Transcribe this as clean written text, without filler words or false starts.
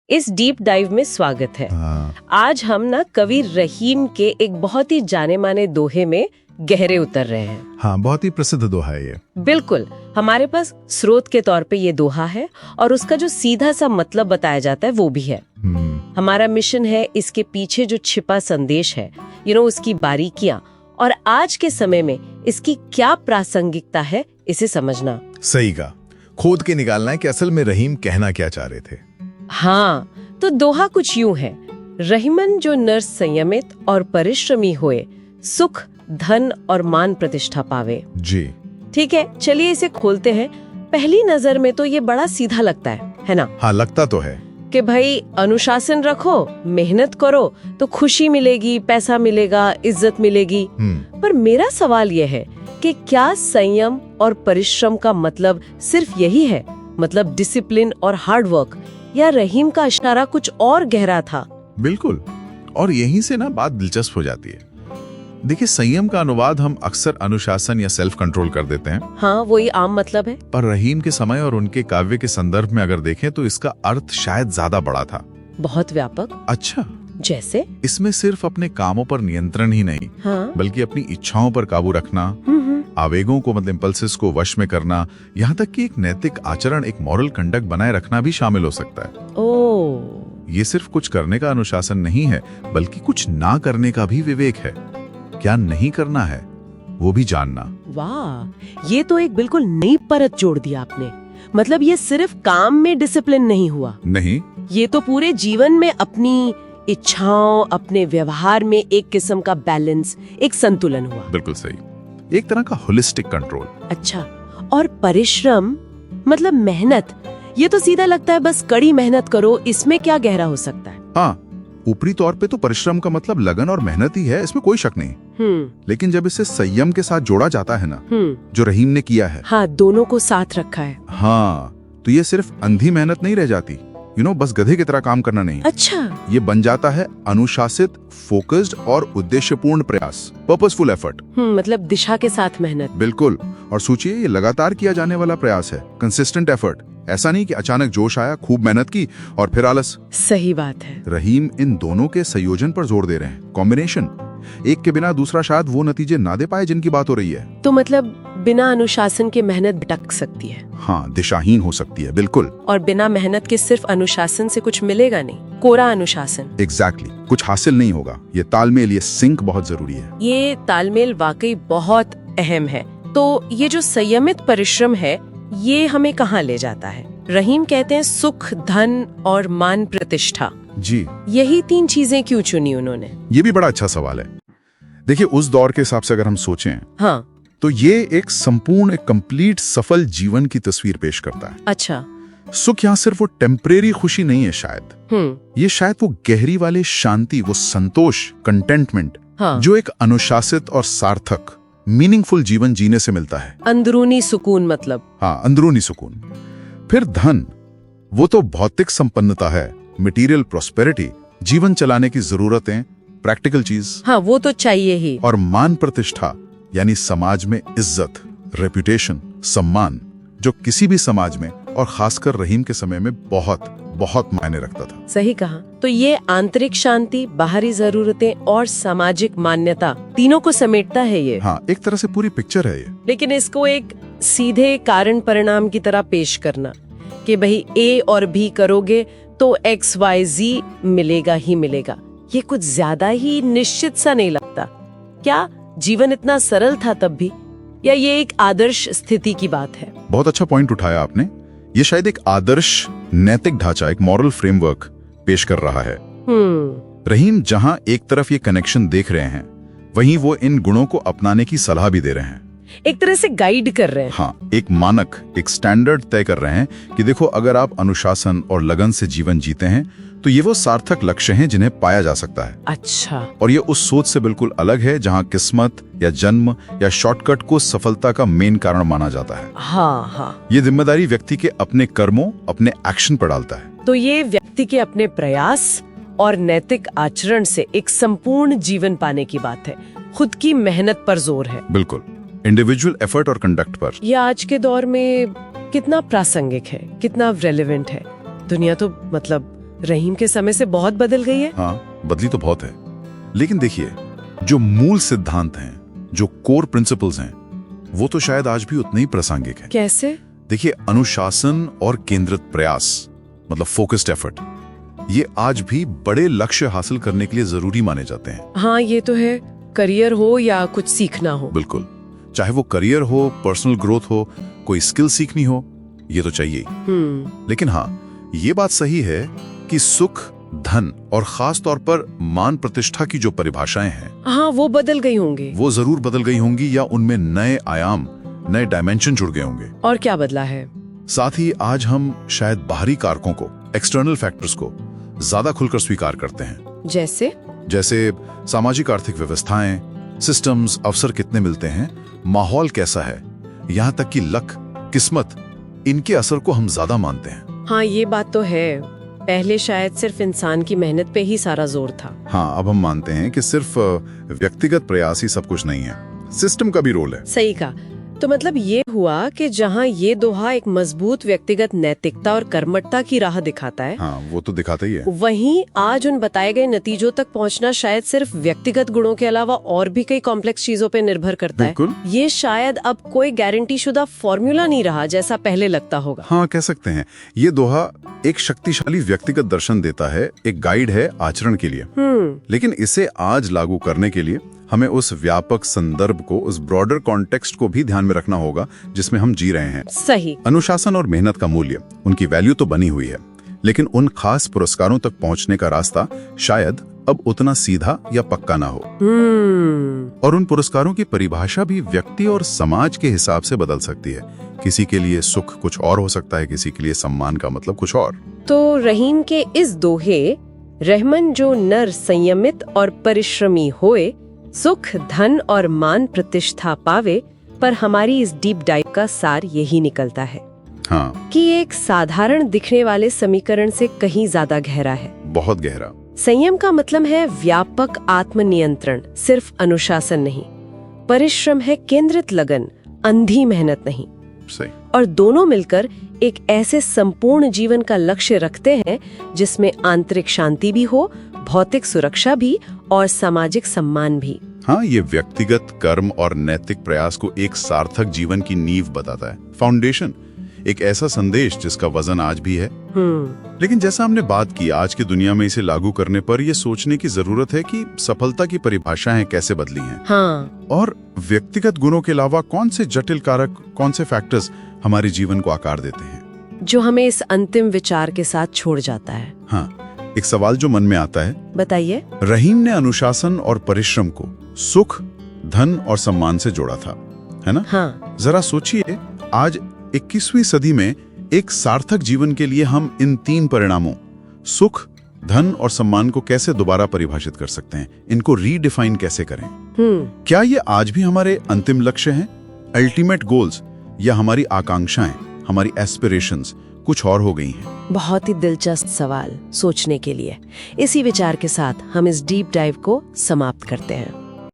इस deep dive में स्वागत है। आज हम ना कवि रहीम के एक बहुत ही जाने माने दोहे में गहरे उतर रहे हैं। हाँ, बहुत ही प्रसिद्ध दोहा है ये। बिल्कुल, हमारे पास स्रोत के तौर पे ये दोहा है और उसका जो सीधा सा मतलब बताया जाता है वो भी है। हमारा मिशन है इसके पीछे जो छिपा संदेश है, उसकी बारीकियां और आज के समय में इसकी क्या प्रासंगिकता है, इसे समझना। सही कहा, खोद के निकालना है कि असल में रहीम कहना क्या चाह रहे थे। हाँ, तो दोहा कुछ यूं है, रहीमन जो नर संयमित और परिश्रमी हुए, सुख धन और मान प्रतिष्ठा पावे। जी ठीक है, चलिए इसे खोलते हैं। पहली नजर में तो ये बड़ा सीधा लगता है ना? हाँ, लगता तो है कि भाई अनुशासन रखो, मेहनत करो तो खुशी मिलेगी, पैसा मिलेगा, इज्जत मिलेगी। पर मेरा सवाल यह है कि क्या संयम और परिश्रम का मतलब सिर्फ यही है, मतलब डिसिप्लिन और हार्ड वर्क, या रहीम का इशारा कुछ और गहरा था? बिल्कुल, और यहीं से ना बात दिलचस्प हो जाती है। देखिए, संयम का अनुवाद हम अक्सर अनुशासन या सेल्फ कंट्रोल कर देते हैं। हाँ, वही आम मतलब है। पर रहीम के समय और उनके काव्य के संदर्भ में अगर देखें तो इसका अर्थ शायद ज्यादा बड़ा था। बहुत व्यापक। अच्छा, जैसे? इसमें सिर्फ अपने कामों पर नियंत्रण ही नहीं, हाँ? बल्कि अपनी इच्छाओं पर काबू रखना, आवेगों को मतलब इम्पल्सेस को वश में करना, यहाँ तक कि एक नैतिक आचरण, एक मॉरल कंडक्ट बनाए रखना भी शामिल हो सकता है। ओह, ये सिर्फ कुछ करने का अनुशासन नहीं है, बल्कि कुछ ना करने का भी विवेक है। क्या नहीं करना है वो भी जानना। वाह, ये तो एक बिल्कुल नई परत जोड़ दी आपने। मतलब ये सिर्फ काम में डिसिप्लिन नहीं हुआ, नहीं, ये तो पूरे जीवन में अपनी इच्छाओं, अपने व्यवहार में एक किस्म का बैलेंस, एक संतुलन हुआ। बिल्कुल सही, एक तरह का होलिस्टिक कंट्रोल। अच्छा, और परिश्रम मतलब मेहनत, ये तो सीधा लगता है बस कड़ी मेहनत करो, इसमें क्या गहरा हो सकता है? हाँ, ऊपरी तौर पे तो परिश्रम का मतलब लगन और मेहनत ही है, इसमें कोई शक नहीं। लेकिन जब इसे संयम के साथ जोड़ा जाता है ना, जो रहीम ने किया है, हाँ, दोनों को साथ रखा है। हाँ, तो ये सिर्फ अंधी मेहनत नहीं रह जाती, बस गधे की तरह काम करना नहीं। अच्छा, ये बन जाता है अनुशासित, फोकस्ड और उद्देश्यपूर्ण प्रयास, पर्पसफुल एफर्ट। मतलब दिशा के साथ मेहनत। बिल्कुल, और सोचिए, ये लगातार किया जाने वाला प्रयास है, कंसिस्टेंट एफर्ट। ऐसा नहीं कि अचानक जोश आया, खूब मेहनत की और फिर आलस। सही बात है। रहीम इन दोनों के संयोजन पर जोर दे रहे हैं, कॉम्बिनेशन। एक के बिना दूसरा शायद वो नतीजे ना दे पाए जिनकी बात हो रही है। तो मतलब बिना अनुशासन के मेहनत भटक सकती है। हाँ, दिशाहीन हो सकती है, बिल्कुल। और बिना मेहनत के सिर्फ अनुशासन से कुछ मिलेगा नहीं, कोरा अनुशासन। एग्जैक्टली, कुछ हासिल नहीं होगा। ये तालमेल, ये सिंक बहुत जरूरी है। ये तालमेल वाकई बहुत अहम है। तो ये जो संयमित परिश्रम है, ये हमें कहाँ ले जाता है? रहीम कहते हैं सुख, धन और मान प्रतिष्ठा। जी, यही तीन चीजें क्यों चुनी उन्होंने? ये भी बड़ा अच्छा सवाल है। देखिए, उस दौर के हिसाब से अगर हम सोचें, हाँ, तो ये एक संपूर्ण, एक कंप्लीट सफल जीवन की तस्वीर पेश करता है। अच्छा, सुख यहाँ सिर्फ वो टेम्परेरी खुशी नहीं है शायद, ये शायद वो गहरी वाली शांति, वो संतोष, कंटेंटमेंट, हाँ, जो एक अनुशासित और सार्थक, मीनिंगफुल जीवन जीने से मिलता है। अंदरूनी सुकून मतलब। हाँ, अंदरूनी सुकून। फिर धन, वो तो भौतिक संपन्नता है, मटेरियल प्रॉस्पेरिटी, जीवन चलाने की जरूरतें, प्रैक्टिकल चीज। हाँ, वो तो चाहिए ही। और मान प्रतिष्ठा, यानी समाज में इज्जत, रेपुटेशन, सम्मान, जो किसी भी समाज में और खासकर रहीम के समय में बहुत बहुत मायने रखता था। सही कहा। तो ये आंतरिक शांति, बाहरी जरूरतें और सामाजिक मान्यता, तीनों को समेटता है ये। हाँ, एक तरह से पूरी पिक्चर है ये। लेकिन इसको एक सीधे कारण परिणाम की तरह पेश करना कि भाई ए और बी करोगे तो XYZ मिलेगा ही मिलेगा, ये कुछ ज्यादा ही निश्चित सा नहीं लगता? क्या जीवन इतना सरल था तब भी, या ये एक आदर्श स्थिति की बात है? बहुत अच्छा पॉइंट उठाया आपने। ये शायद एक आदर्श नैतिक ढांचा, एक मॉरल फ्रेमवर्क पेश कर रहा है। रहीम जहां एक तरफ ये कनेक्शन देख रहे हैं, वहीं वो इन गुणों को अपनाने की सलाह भी दे रहे हैं, एक तरह से गाइड कर रहे हैं। हाँ, एक मानक, एक स्टैंडर्ड तय कर रहे हैं कि देखो, अगर आप अनुशासन और लगन से जीवन जीते हैं तो ये वो सार्थक लक्ष्य हैं जिन्हें पाया जा सकता है। अच्छा, और ये उस सोच से बिल्कुल अलग है जहां किस्मत या जन्म या शॉर्टकट को सफलता का मेन कारण माना जाता है। हाँ हाँ, ये जिम्मेदारी व्यक्ति के अपने कर्मों, अपने एक्शन पर डालता है। तो ये व्यक्ति के अपने प्रयास और नैतिक आचरण से एक संपूर्ण जीवन पाने की बात है, खुद की मेहनत पर जोर है। बिल्कुल, इंडिविजुअल एफर्ट और कंडक्ट पर। ये आज के दौर में कितना प्रासंगिक है, कितना रेलेवेंट है? दुनिया तो मतलब रहीम के समय से बहुत बदल गई है। हाँ, बदली तो बहुत है, लेकिन देखिए जो मूल सिद्धांत हैं, जो कोर प्रिंसिपल्स हैं, वो तो शायद आज भी उतने ही प्रासंगिक है। कैसे? देखिए, अनुशासन और केंद्रित प्रयास, मतलब फोकस्ड एफर्ट, ये आज भी बड़े लक्ष्य हासिल करने के लिए जरूरी माने जाते हैं। हाँ, ये तो है, करियर हो या कुछ सीखना हो। बिल्कुल, चाहे वो करियर हो, पर्सनल ग्रोथ हो, कोई स्किल सीखनी हो, ये तो चाहिए ही। लेकिन हाँ, ये बात सही है कि सुख, धन और खास तौर पर मान प्रतिष्ठा की जो परिभाषाएं हैं, हाँ, वो बदल गई होंगी। वो जरूर बदल गई होंगी, या उनमें नए आयाम, नए डायमेंशन जुड़ गए होंगे। और क्या बदला है? साथ ही आज हम शायद बाहरी कारकों को, एक्सटर्नल फैक्टर्स को ज्यादा खुलकर स्वीकार करते हैं। जैसे सामाजिक आर्थिक व्यवस्थाएं, सिस्टम्स, अवसर कितने मिलते हैं, माहौल कैसा है, यहाँ तक कि लक, किस्मत, इनके असर को हम ज्यादा मानते हैं। हाँ, ये बात तो है। पहले शायद सिर्फ इंसान की मेहनत पे ही सारा जोर था। हाँ, अब हम मानते हैं कि सिर्फ व्यक्तिगत प्रयास ही सब कुछ नहीं है, सिस्टम का भी रोल है। सही कहा। तो मतलब ये हुआ कि जहाँ ये दोहा एक मजबूत व्यक्तिगत नैतिकता और कर्मठता की राह दिखाता है, हाँ, वो तो दिखाता ही है, वहीं आज उन बताए गए नतीजों तक पहुँचना शायद सिर्फ व्यक्तिगत गुणों के अलावा और भी कई कॉम्प्लेक्स चीजों पे निर्भर करता है। ये शायद अब कोई गारंटी शुदा फॉर्मूला नहीं रहा जैसा पहले लगता होगा। हाँ, कह सकते हैं। ये दोहा एक शक्तिशाली व्यक्तिगत दर्शन देता है, एक गाइड है आचरण के लिए। लेकिन इसे आज लागू करने के लिए हमें उस व्यापक संदर्भ को, उस ब्रॉडर कॉन्टेक्स्ट को भी ध्यान में रखना होगा जिसमें हम जी रहे हैं। सही। अनुशासन और मेहनत का मूल्य, उनकी वैल्यू तो बनी हुई है, लेकिन उन खास पुरस्कारों तक पहुंचने का रास्ता शायद अब उतना सीधा या पक्का ना हो। और उन पुरस्कारों की परिभाषा भी व्यक्ति और समाज के हिसाब से बदल सकती है। किसी के लिए सुख कुछ और हो सकता है, किसी के लिए सम्मान का मतलब कुछ और। तो रहीम के इस दोहे, रहमन जो नर संयमित और परिश्रमी होए, सुख, धन और मान प्रतिष्ठा पावे, पर हमारी इस डीप डाइव का सार यही निकलता है। हाँ, कि एक साधारण दिखने वाले समीकरण से कहीं ज्यादा गहरा है, बहुत गहरा। संयम का मतलब है व्यापक आत्मनियंत्रण, सिर्फ अनुशासन नहीं। परिश्रम है केंद्रित लगन, अंधी मेहनत नहीं। सही। और दोनों मिलकर एक ऐसे संपूर्ण जीवन का लक्ष्य रखते हैं जिसमें आंतरिक शांति भी हो, भौतिक सुरक्षा भी और सामाजिक सम्मान भी। हाँ, ये व्यक्तिगत कर्म और नैतिक प्रयास को एक सार्थक जीवन की नींव बताता है, फाउंडेशन, एक ऐसा संदेश जिसका वजन आज भी है। लेकिन जैसा हमने बात की, आज की दुनिया में इसे लागू करने पर यह सोचने की जरूरत है कि सफलता की परिभाषाएं कैसे बदली हैं। हाँ। और व्यक्तिगत गुणों के अलावा कौन से जटिल कारक, कौन से फैक्टर्स हमारे जीवन को आकार देते हैं, जो हमें इस अंतिम विचार के साथ छोड़ जाता है। हाँ, एक सवाल जो मन में आता है, बताइए। रहीम ने अनुशासन और परिश्रम को सुख, धन और सम्मान से जोड़ा था, है ना? हाँ। जरा सोचिए, आज 21वीं सदी में एक सार्थक जीवन के लिए हम इन तीन परिणामों, सुख, धन और सम्मान को कैसे दोबारा परिभाषित कर सकते हैं, इनको रीडिफाइन कैसे करें? क्या ये आज भी हमारे अंतिम लक्ष्य हैं, अल्टीमेट गोल्स, या हमारी आकांक्षाएं, हमारी एस्पिरेशंस कुछ और हो गई हैं? बहुत ही दिलचस्प सवाल, सोचने के लिए। इसी विचार के साथ हम इस डीप डाइव को समाप्त करते हैं।